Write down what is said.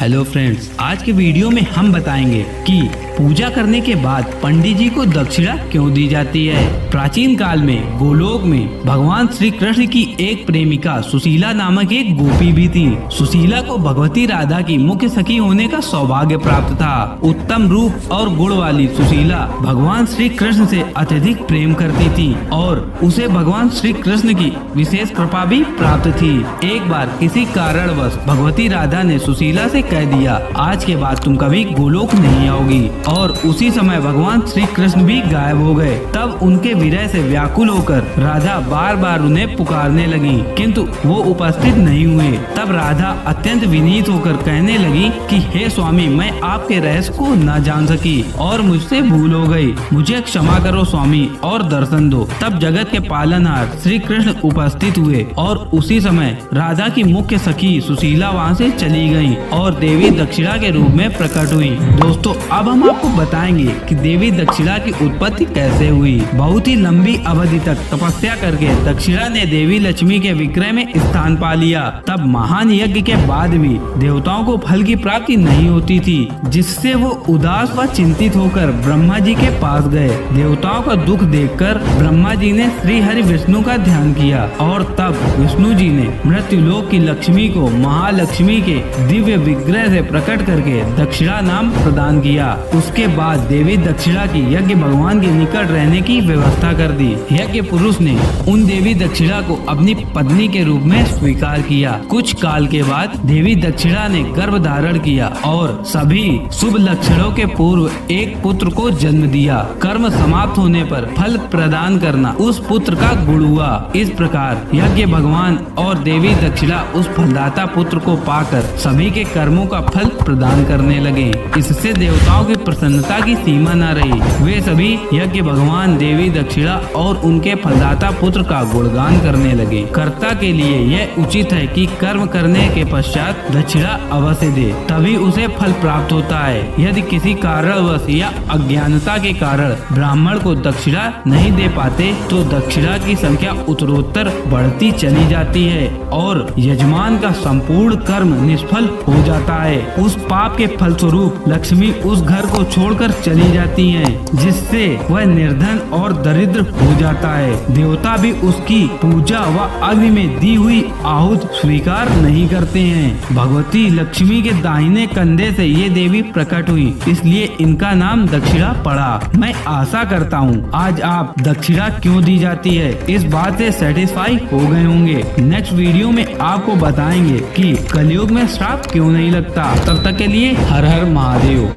Hello friends, आज के video में हम बताएंगे कि पूजा करने के बाद पंडित जी को दक्षिणा क्यों दी जाती है। प्राचीन काल में गोलोक में भगवान श्री कृष्ण की एक प्रेमिका सुशीला नामक एक गोपी भी थी। सुशीला को भगवती राधा की मुख्य सखी होने का सौभाग्य प्राप्त था। उत्तम रूप और गुण वाली सुशीला भगवान श्री कृष्ण से अत्यधिक प्रेम करती थी और उसे भगवान श्री कृष्ण की विशेष कृपा भी प्राप्त थी। एक बार किसी कारणवश भगवती राधा ने सुशीला से कह दिया, आज के बाद तुम कभी गोलोक नहीं आओगी। और उसी समय भगवान श्री कृष्ण भी गायब हो गए। तब उनके विरह से व्याकुल होकर राधा बार बार उन्हें पुकारने लगी, किंतु वो उपस्थित नहीं हुए। तब राधा अत्यंत विनीत होकर कहने लगी कि हे स्वामी, मैं आपके रहस्य को न जान सकी और मुझसे भूल हो गई, मुझे क्षमा करो स्वामी और दर्शन दो। तब जगत के पालनहार श्री कृष्ण उपस्थित हुए और उसी समय राधा की मुख्य सखी सुशीला वहाँ से चली गयी और देवी दक्षिणा के रूप में प्रकट हुई। दोस्तों, अब हम आपको बताएंगे कि देवी दक्षिणा की उत्पत्ति कैसे हुई। बहुत ही लंबी अवधि तक तपस्या करके दक्षिणा ने देवी लक्ष्मी के विग्रह में स्थान पा लिया। तब महान यज्ञ के बाद भी देवताओं को फल की प्राप्ति नहीं होती थी, जिससे वो उदास व चिंतित होकर ब्रह्मा जी के पास गए। देवताओं का दुख देखकर ब्रह्मा जी ने श्री हरि विष्णु का ध्यान किया और तब विष्णु जी ने मृत्युलोक की लक्ष्मी को महालक्ष्मी के दिव्य विग्रह से प्रकट करके दक्षिणा नाम प्रदान किया। उसके बाद देवी दक्षिणा की यज्ञ भगवान के निकट रहने की व्यवस्था कर दी। यज्ञ पुरुष ने उन देवी दक्षिणा को अपनी पत्नी के रूप में स्वीकार किया। कुछ काल के बाद देवी दक्षिणा ने गर्भ धारण किया और सभी शुभ लक्षणों के पूर्व एक पुत्र को जन्म दिया। कर्म समाप्त होने पर फल प्रदान करना उस पुत्र का गुण हुआ। इस प्रकार यज्ञ भगवान और देवी दक्षिणा उस फलदाता पुत्र को पाकर सभी के कर्मों का फल प्रदान करने लगे। इससे देवताओं की प्रसन्नता की सीमा न रही। वे सभी यज्ञ भगवान, देवी दक्षिणा और उनके फलदाता पुत्र का गुणगान करने लगे। कर्ता के लिए यह उचित है कि कर्म करने के पश्चात दक्षिणा अवश्य दे, तभी उसे फल प्राप्त होता है। यदि किसी कारणवश या अज्ञानता के कारण ब्राह्मण को दक्षिणा नहीं दे पाते तो दक्षिणा की संख्या उत्तरोत्तर बढ़ती चली जाती है और यजमान का संपूर्ण कर्म निष्फल हो जाता है। उस पाप के फलस्वरूप लक्ष्मी उस घर को छोड़कर चली जाती हैं, जिससे वह निर्धन और दरिद्र हो जाता है। देवता भी उसकी पूजा व अग्नि में दी हुई आहुति स्वीकार नहीं करते हैं। भगवती लक्ष्मी के दाहिने कंधे से ये देवी प्रकट हुई, इसलिए इनका नाम दक्षिणा पड़ा। मैं आशा करता हूँ आज आप दक्षिणा क्यों दी जाती है इस बात से सेटिस्फाई हो गए होंगे। नेक्स्ट वीडियो में आपको बताएंगे कि कलयुग में श्राप क्यों नहीं लगता। तब तक के लिए हर हर महादेव।